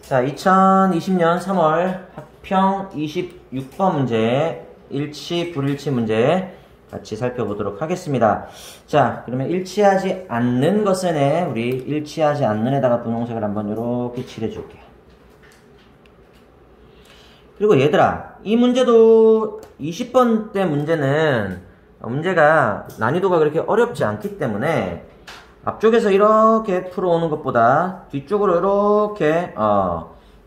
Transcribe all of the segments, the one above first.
자, 2020년 3월 학평 26번 문제, 일치, 불일치 문제 같이 살펴보도록 하겠습니다. 자, 그러면 일치하지 않는 것은 우리 일치하지 않는에다가 분홍색을 한번 이렇게 칠해줄게요. 그리고 얘들아, 이 문제도 20번대 문제는 문제가 난이도가 그렇게 어렵지 않기 때문에 앞쪽에서 이렇게 풀어오는 것보다 뒤쪽으로 이렇게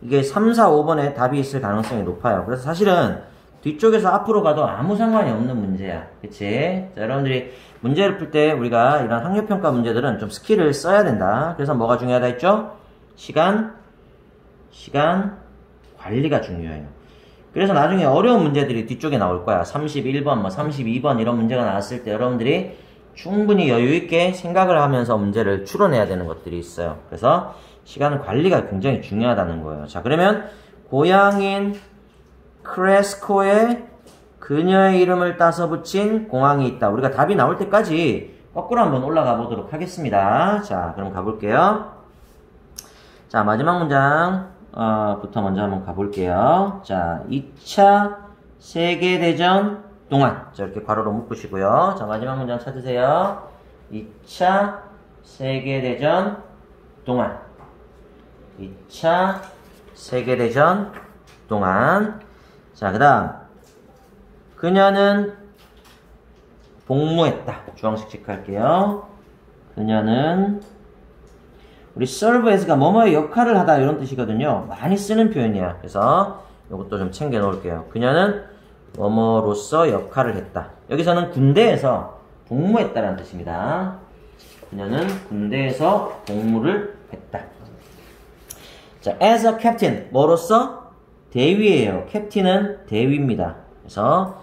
이게 3, 4, 5번에 답이 있을 가능성이 높아요. 그래서 사실은 뒤쪽에서 앞으로 가도 아무 상관이 없는 문제야. 그치? 자, 여러분들이 문제를 풀 때 우리가 이런 학력평가 문제들은 좀 스킬을 써야 된다. 그래서 뭐가 중요하다 했죠? 시간 관리가 중요해요. 그래서 나중에 어려운 문제들이 뒤쪽에 나올 거야. 31번, 32번 이런 문제가 나왔을 때 여러분들이 충분히 여유있게 생각을 하면서 문제를 추론해야 되는 것들이 있어요. 그래서 시간 관리가 굉장히 중요하다는 거예요. 자, 그러면 고향인 크레스코에 그녀의 이름을 따서 붙인 공항이 있다. 우리가 답이 나올 때까지 거꾸로 한번 올라가 보도록 하겠습니다. 자, 그럼 가볼게요. 자, 마지막 문장 부터 먼저 한번 가볼게요. 자, 2차 세계대전 동안. 자, 이렇게 괄호로 묶으시고요. 자, 마지막 문장 찾으세요. 2차 세계대전 동안. 2차 세계대전 동안. 자, 그 다음. 그녀는 복무했다. 주황색 체크할게요. 그녀는 우리 serve as가 뭐뭐의 역할을 하다 이런 뜻이거든요. 많이 쓰는 표현이야. 그래서 이것도 좀 챙겨 놓을게요. 그녀는 뭐뭐로서 역할을 했다. 여기서는 군대에서 복무했다라는 뜻입니다. 그녀는 군대에서 복무를 했다. 자, as a captain 뭐로서? 대위예요. 캡틴은 대위입니다. 그래서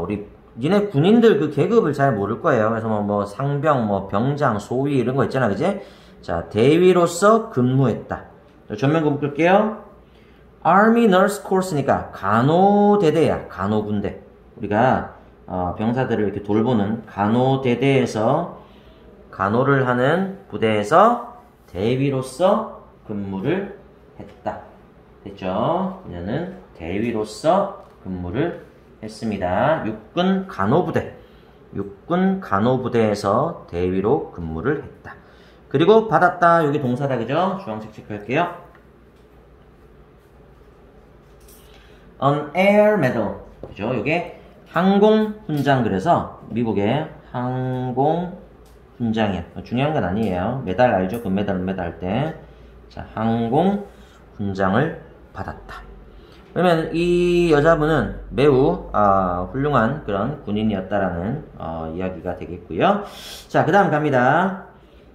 우리 니네 군인들 그 계급을 잘 모를 거예요. 그래서 뭐 상병, 병장, 소위 이런 거 있잖아, 그지? 자, 대위로서 근무했다. 전면구 묶을게요. Army Nurse Course니까 간호대대야. 간호군대. 우리가 병사들을 이렇게 돌보는 간호대대에서 간호를 하는 부대에서 대위로서 근무를 했다. 됐죠? 그녀는 대위로서 근무를 했습니다. 육군 간호부대. 육군 간호부대에서 대위로 근무를 했다. 그리고 받았다. 여기 동사다. 그죠? 주황색 체크할게요. An air medal. 그죠? 이게 항공 훈장. 그래서 미국의 항공 훈장이야. 중요한 건 아니에요. 메달 알죠? 금메달, 은메달 할 때. 자, 항공 훈장을 받았다. 그러면 이 여자분은 매우 훌륭한 그런 군인이었다라는 이야기가 되겠고요. 자, 그 다음 갑니다.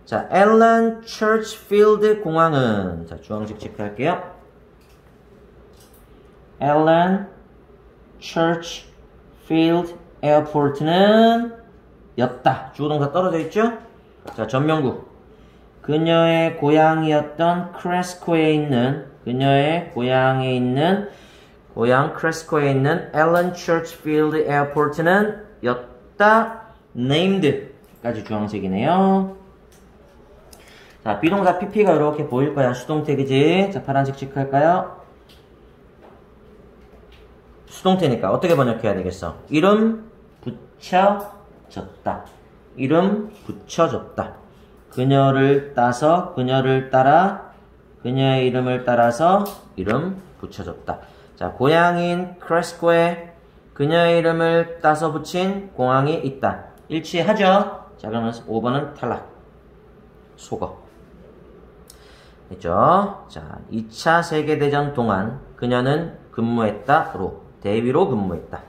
자, 앨런 처치필드 공항은, 자, 주황색 체크할게요. 앨런 처치필드 에어포트는 였다. 주어동사 떨어져 있죠? 자, 전명구. 그녀의 고향이었던 크레스코에 있는, 그녀의 고향에 있는, 고향 크레스코에 있는 앨런 처치필드 에어포트는 였다. named 까지 주황색이네요. 자, 비동사 pp가 이렇게 보일 거야. 수동태, 그지? 자, 파란색 체크할까요? 수동태니까 어떻게 번역해야 되겠어? 이름 붙여졌다. 이름 붙여졌다. 그녀를 따서, 그녀를 따라, 그녀의 이름을 따라서 이름 붙여졌다. 자, 고향인 크레스코에 그녀의 이름을 따서 붙인 공항이 있다. 일치하죠? 자, 그러면 5번은 탈락. 속어. 됐죠? 자, 2차 세계대전 동안 그녀는 근무했다.로 대위로 근무했다.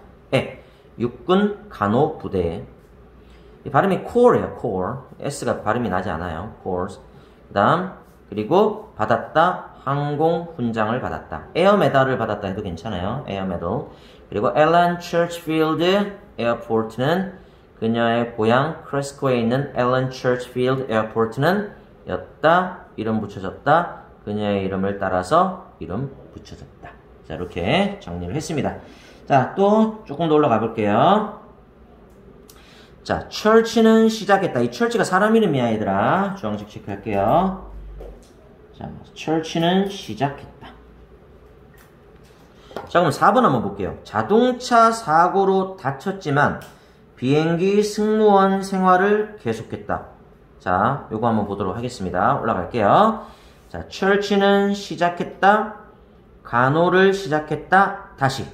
육군 간호부대에. 이 발음이 core예요. core. S가 발음이 나지 않아요. cores. 그 다음 그리고 받았다. 항공 훈장을 받았다. 에어 메달을 받았다 해도 괜찮아요. 에어 메달. 그리고 앨런 처치필드 에어포트는 그녀의 고향 크레스코에 있는 앨런 처치필드 에어포트는 였다. 이름 붙여졌다. 그녀의 이름을 따라서 이름 붙여졌다. 자, 이렇게 정리를 했습니다. 자, 또 조금 더 올라가 볼게요. 자, church는 시작했다. 이 church가 사람 이름이야, 얘들아. 주황색 체크할게요. 자, church는 시작했다. 자, 그럼 4번 한번 볼게요. 자동차 사고로 다쳤지만 비행기 승무원 생활을 계속했다. 자, 요거 한번 보도록 하겠습니다. 올라갈게요. 자, church는 시작했다. 간호를 시작했다. 다시.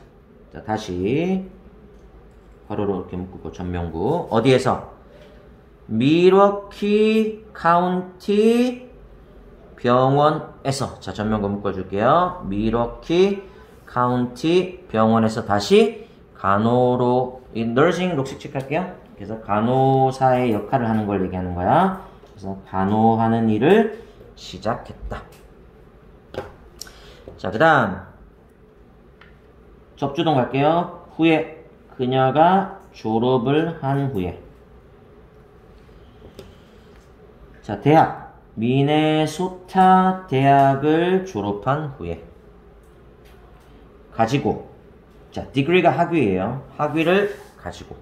자, 다시. 괄호로 이렇게 묶고 전명구. 어디에서? 미러키 카운티 병원에서. 자, 전명구 묶어줄게요. 미러키 카운티 병원에서 다시 간호로, 이 nursing 녹색 체크할게요. 그래서 간호사의 역할을 하는 걸 얘기하는 거야. 그래서 간호하는 일을 시작했다. 자, 그 다음 접주동 갈게요. 후에 그녀가 졸업을 한 후에. 자, 대학 미네소타 대학을 졸업한 후에. 가지고. 자, degree가 학위예요. 학위를 가지고.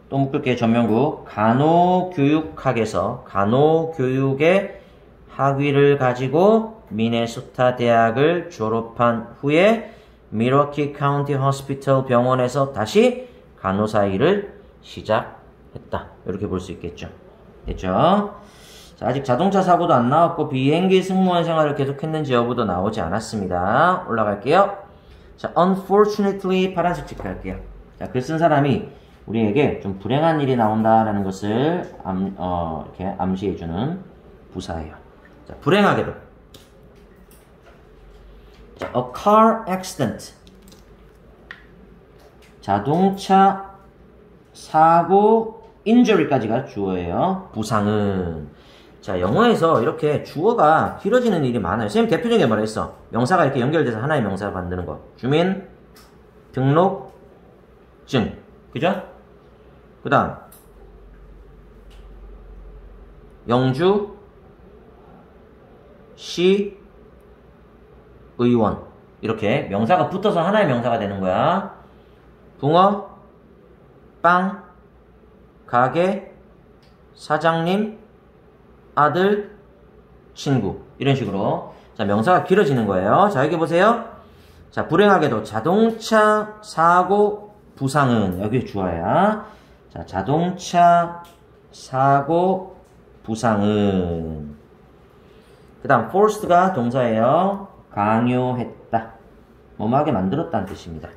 또 묶을게요. 전명구. 간호교육학에서 간호교육의 학위를 가지고 미네소타 대학을 졸업한 후에 미러키 카운티 호스피털 병원에서 다시 간호사 일을 시작했다. 이렇게 볼 수 있겠죠. 됐죠? 자, 아직 자동차 사고도 안 나왔고 비행기 승무원 생활을 계속했는지 여부도 나오지 않았습니다. 올라갈게요. 자, unfortunately 파란색 체크할게요. 자, 글 쓴 사람이 우리에게 좀 불행한 일이 나온다라는 것을 이렇게 암시해주는 부사예요. 자, 불행하게도. 자, a car accident. 자동차 사고 injury까지가 주어예요. 부상은. 자, 영어에서 이렇게 주어가 길어지는 일이 많아요. 선생님 대표적인 게 뭐라 했어? 명사가 이렇게 연결돼서 하나의 명사를 만드는 거. 주민, 등록증. 그죠? 그 다음 영주, 시, 의원. 이렇게 명사가 붙어서 하나의 명사가 되는 거야. 붕어, 빵, 가게, 사장님, 아들, 친구. 이런 식으로. 자, 명사가 길어지는 거예요. 자, 여기 보세요. 자, 불행하게도 자동차 사고 부상은 여기 주어야. 자, 자동차 사고 부상은. 그 다음 forced가 동사예요. 강요했다. 뭐뭐하게 만들었다는 뜻입니다.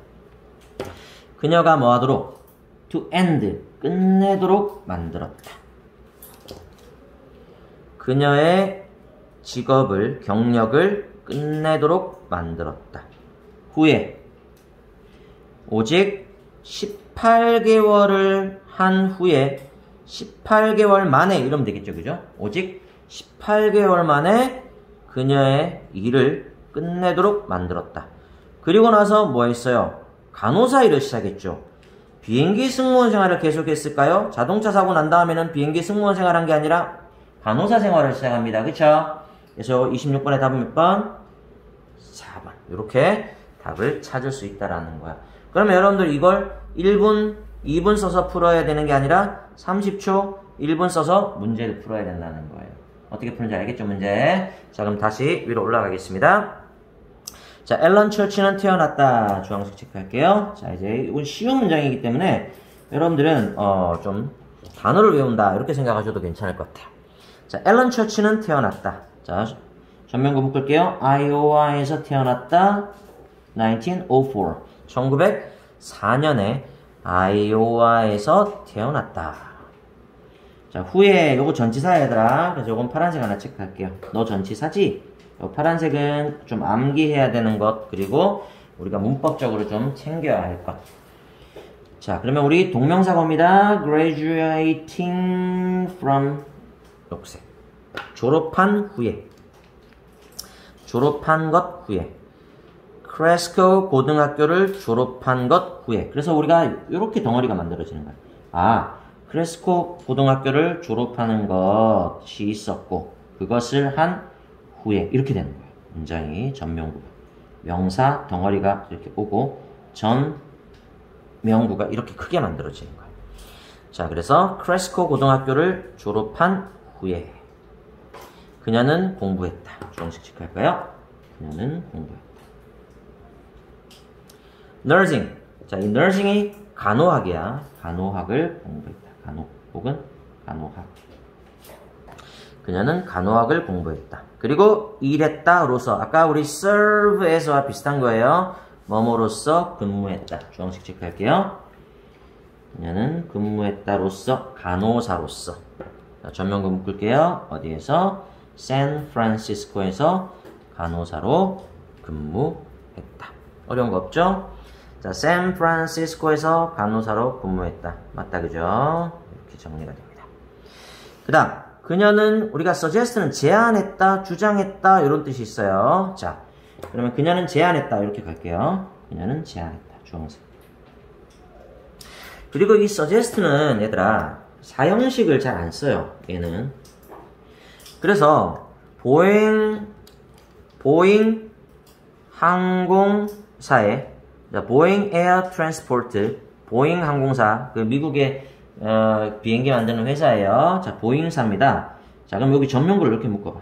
그녀가 뭐하도록? to end. 끝내도록 만들었다. 그녀의 직업을, 경력을 끝내도록 만들었다. 후에 오직 18개월을 한 후에 18개월 만에 이러면 되겠죠. 그죠? 오직 18개월 만에 그녀의 일을 끝내도록 만들었다. 그리고 나서 뭐 했어요? 간호사 일을 시작했죠. 비행기 승무원 생활을 계속했을까요? 자동차 사고 난 다음에는 비행기 승무원 생활한 게 아니라 간호사 생활을 시작합니다. 그쵸? 그래서 26번의 답은 몇 번? 4번. 이렇게 답을 찾을 수 있다라는 거야. 그러면 여러분들 이걸 1분, 2분 써서 풀어야 되는 게 아니라 30초, 1분 써서 문제를 풀어야 된다는 거예요. 어떻게 푸는지 알겠죠, 문제? 자, 그럼 다시 위로 올라가겠습니다. 자, 앨런 처치는 태어났다. 주황색 체크할게요. 자, 이제 이건 쉬운 문장이기 때문에 여러분들은 좀 단어를 외운다 이렇게 생각하셔도 괜찮을 것 같아요. 자, 앨런 처치는 태어났다. 자, 전면구 묶을게요. 아이오와에서 태어났다. 1904. 1904년에 아이오와에서 태어났다. 자, 후에 요거 전치사 얘들아. 그래서 요건 파란색 하나 체크할게요. 너 전치사지? 요 파란색은 좀 암기해야 되는 것, 그리고 우리가 문법적으로 좀 챙겨야 할 것. 자, 그러면 우리 동명사고입니다. graduating from 녹색. 졸업한 후에. 졸업한 것 후에. 크레스코 고등학교를 졸업한 것 후에. 그래서 우리가 이렇게 덩어리가 만들어지는 거예요. 아, 크레스코 고등학교를 졸업하는 것이 있었고 그것을 한 후에 이렇게 되는 거예요. 문장이 전명구. 명사 덩어리가 이렇게 오고 전 명구가 이렇게 크게 만들어지는 거예요. 자, 그래서 크레스코 고등학교를 졸업한 후에. 그녀는 공부했다. 주어식 체크할까요? 그녀는 공부했다. nursing. 자, 이 nursing이 간호학이야. 간호학을 공부했다. 간호 혹은 간호학. 그녀는 간호학을 공부했다. 그리고 일했다로서 아까 우리 serve에서와 비슷한 거예요. 뭐뭐로서 근무했다. 주어식 체크할게요. 그녀는 근무했다로서 간호사로서. 자, 전면구 묶을게요. 어디에서? 샌프란시스코에서 간호사로 근무했다. 어려운 거 없죠? 자, 샌프란시스코에서 간호사로 근무했다. 맞다, 그죠? 이렇게 정리가 됩니다. 그 다음, 그녀는 우리가 suggest는 제안했다, 주장했다 이런 뜻이 있어요. 자, 그러면 그녀는 제안했다 이렇게 갈게요. 그녀는 제안했다. 주어식. 그리고 이 suggest는 얘들아 사형식을 잘 안 써요. 얘는. 그래서 보잉 항공사에 보잉 에어 트랜스포트 보잉 항공사 그 미국의 비행기 만드는 회사예요. 자, 보잉사입니다. 자, 그럼 여기 전면구를 이렇게 묶어봐.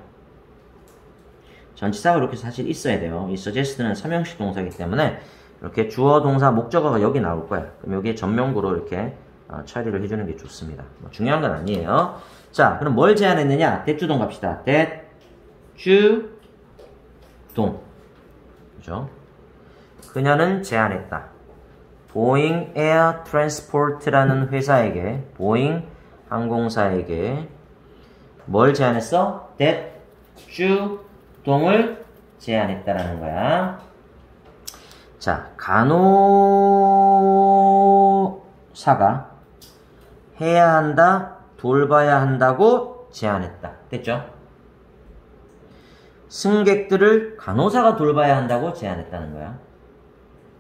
전치사가 이렇게 사실 있어야 돼요. 이 suggest는 삼형식 동사이기 때문에 이렇게 주어, 동사, 목적어가 여기 나올 거야. 그럼 여기에 전면구로 이렇게 처리를 해주는 게 좋습니다. 뭐 중요한 건 아니에요. 자, 그럼 뭘 제안했느냐? 대주동 갑시다. 대주동. 그죠? 그녀는 제안했다. 보잉 에어 트랜스포트라는 회사에게, 보잉 항공사에게 뭘 제안했어? 대주동을 제안했다라는 거야. 자, 간호사가 해야 한다, 돌봐야 한다고 제안했다. 됐죠? 승객들을 간호사가 돌봐야 한다고 제안했다는 거야.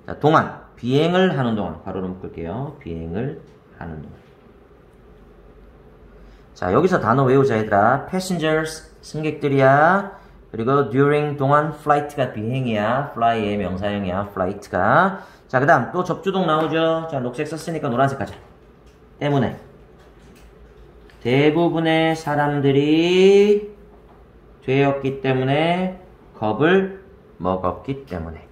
자, 동안, 비행을 하는 동안, 바로 묶을게요. 비행을 하는 동안. 자, 여기서 단어 외우자, 얘들아. passengers, 승객들이야. 그리고 during, 동안, flight가 비행이야. fly의 명사형이야, flight가. 자, 그 다음 또 접주동 나오죠. 자, 녹색 썼으니까 노란색 가자. 때문에. 대부분의 사람들이 되었기 때문에, 겁을 먹었기 때문에.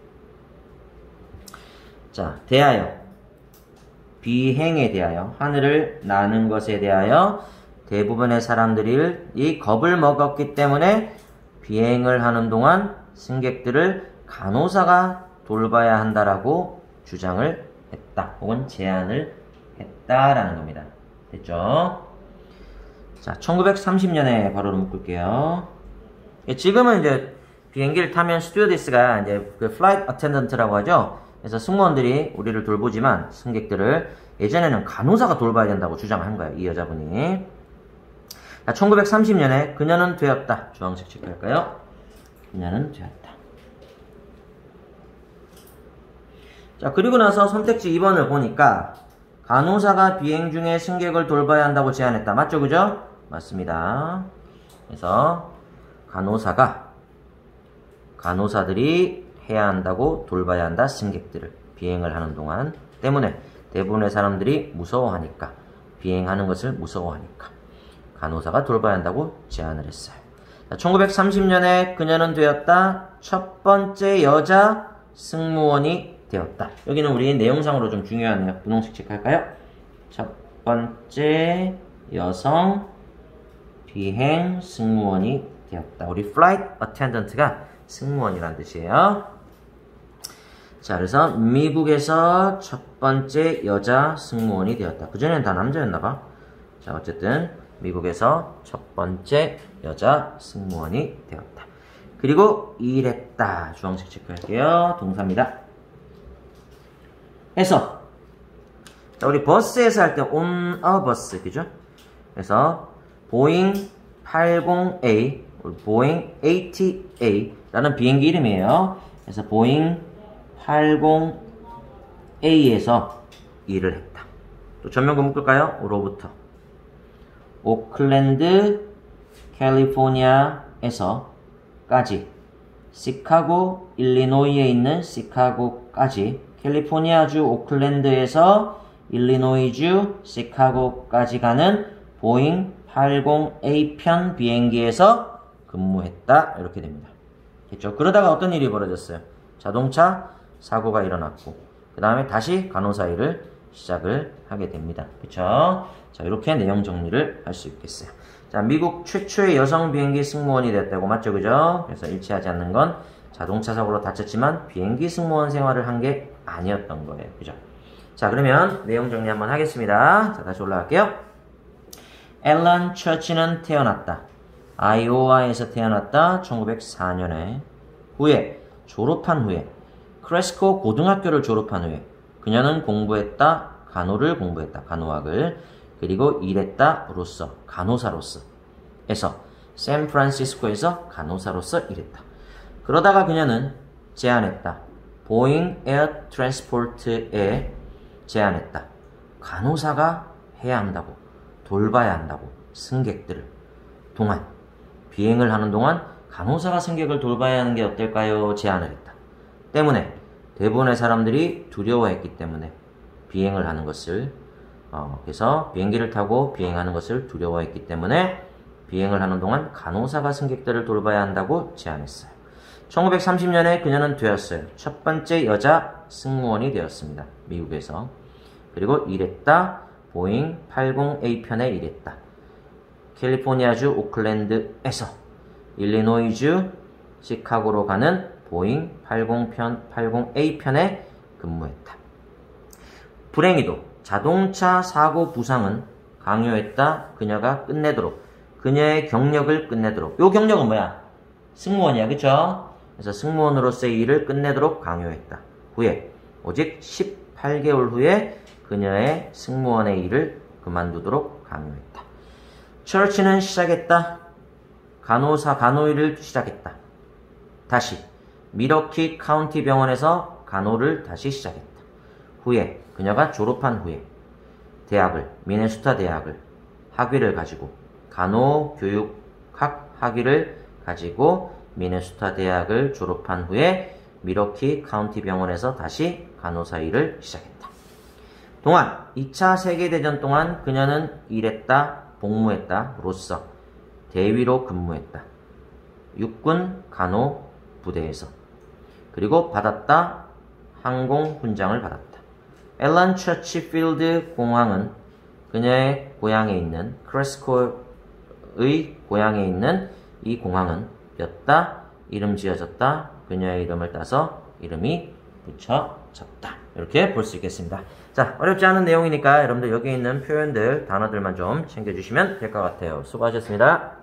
자, 대하여. 비행에 대하여. 하늘을 나는 것에 대하여 대부분의 사람들이 이 겁을 먹었기 때문에 비행을 하는 동안 승객들을 간호사가 돌봐야 한다라고 주장을 했다. 혹은 제안을 했다라는 겁니다. 됐죠? 자, 1930년에 바로 묶을게요. 지금은 이제 비행기를 타면 스튜어디스가 이제 그 플라이트 어텐던트라고 하죠. 그래서 승무원들이 우리를 돌보지만 승객들을 예전에는 간호사가 돌봐야 된다고 주장한 거예요. 이 여자분이. 자, 1930년에 그녀는 되었다. 주황색 체크할까요? 그녀는 되었다. 자, 그리고 나서 선택지 2번을 보니까 간호사가 비행 중에 승객을 돌봐야 한다고 제안했다. 맞죠? 그죠? 맞습니다. 그래서 간호사들이 해야 한다고 돌봐야 한다. 승객들을 비행을 하는 동안 때문에 대부분의 사람들이 무서워하니까 비행하는 것을 무서워하니까 간호사가 돌봐야 한다고 제안을 했어요. 자, 1930년에 그녀는 되었다. 첫 번째 여자 승무원이 되었다. 여기는 우리 내용상으로 좀 중요하네요. 분홍색 체크할까요? 첫 번째 여성 비행 승무원이 되었다. 우리 flight attendant가 승무원이란 뜻이에요. 자, 그래서 미국에서 첫 번째 여자 승무원이 되었다. 그전에는 다 남자였나봐. 자, 어쨌든 미국에서 첫 번째 여자 승무원이 되었다. 그리고 일했다. 주황색 체크할게요. 동사입니다. 해서 자, 우리 버스에서 할 때 on a bus, 그죠? 그래서 보잉 80A, 보잉 80A라는 비행기 이름이에요. 그래서 보잉 80A에서 일을 했다. 또 전면구 묶을까요? 로부터 오클랜드, 캘리포니아에서까지 시카고, 일리노이에 있는 시카고까지 캘리포니아주 오클랜드에서 일리노이주 시카고까지 가는 보잉 80A 편 비행기에서 근무했다. 이렇게 됩니다. 됐죠? 그러다가 어떤 일이 벌어졌어요? 자동차 사고가 일어났고 그 다음에 다시 간호사 일을 시작을 하게 됩니다. 그쵸? 자, 이렇게 내용 정리를 할 수 있겠어요. 자, 미국 최초의 여성 비행기 승무원이 됐다고 맞죠? 그죠? 그래서 일치하지 않는 건 자동차 사고로 다쳤지만 비행기 승무원 생활을 한 게 아니었던 거예요. 그죠? 자, 그러면 내용 정리 한번 하겠습니다. 자, 다시 올라갈게요. 앨런 처치는 태어났다. 아이오와에서 태어났다. 1904년에. 후에 졸업한 후에 크레스코 고등학교를 졸업한 후에 그녀는 공부했다. 간호를 공부했다. 간호학을. 그리고 일했다. 로서. 간호사로서. 에서 샌프란시스코에서 간호사로서 일했다. 그러다가 그녀는 제안했다. 보잉 에어 트랜스포트에 제안했다. 간호사가 해야 한다고. 돌봐야 한다고. 승객들을. 동안. 비행을 하는 동안 간호사가 승객을 돌봐야 하는 게 어떨까요? 제안을 했다. 때문에 대부분의 사람들이 두려워했기 때문에 비행을 하는 것을 그래서 비행기를 타고 비행하는 것을 두려워했기 때문에 비행을 하는 동안 간호사가 승객들을 돌봐야 한다고 제안했어요. 1930년에 그녀는 되었어요. 첫 번째 여자 승무원이 되었습니다. 미국에서. 그리고 일했다. 보잉 80A편에 일했다. 캘리포니아주 오클랜드에서 일리노이주 시카고로 가는 보잉 80A편에 근무했다. 불행히도 자동차 사고 부상은 강요했다. 그녀가 끝내도록. 그녀의 경력을 끝내도록. 요 경력은 뭐야? 승무원이야. 그쵸? 그래서 승무원으로서의 일을 끝내도록 강요했다. 후에 오직 18개월 후에 그녀의 승무원의 일을 그만두도록 강요했다. 처치는 시작했다. 간호일을 시작했다. 다시 미러키 카운티 병원에서 간호를 다시 시작했다. 후에 그녀가 졸업한 후에 미네소타 대학을 학위를 가지고 간호교육학 학위를 가지고 미네소타 대학을 졸업한 후에 미러키 카운티 병원에서 다시 간호사 일을 시작했다. 동안 2차 세계대전 동안 그녀는 일했다, 복무했다, 로서 대위로 근무했다. 육군 간호 부대에서. 그리고 받았다, 항공 훈장을 받았다. 앨런 처치필드 공항은 그녀의 고향에 있는 크레스코의 고향에 있는 이 공항은 였다, 이름 지어졌다, 그녀의 이름을 따서 이름이 붙여졌다. 이렇게 볼 수 있겠습니다. 자, 어렵지 않은 내용이니까 여러분들 여기 있는 표현들, 단어들만 좀 챙겨주시면 될 것 같아요. 수고하셨습니다.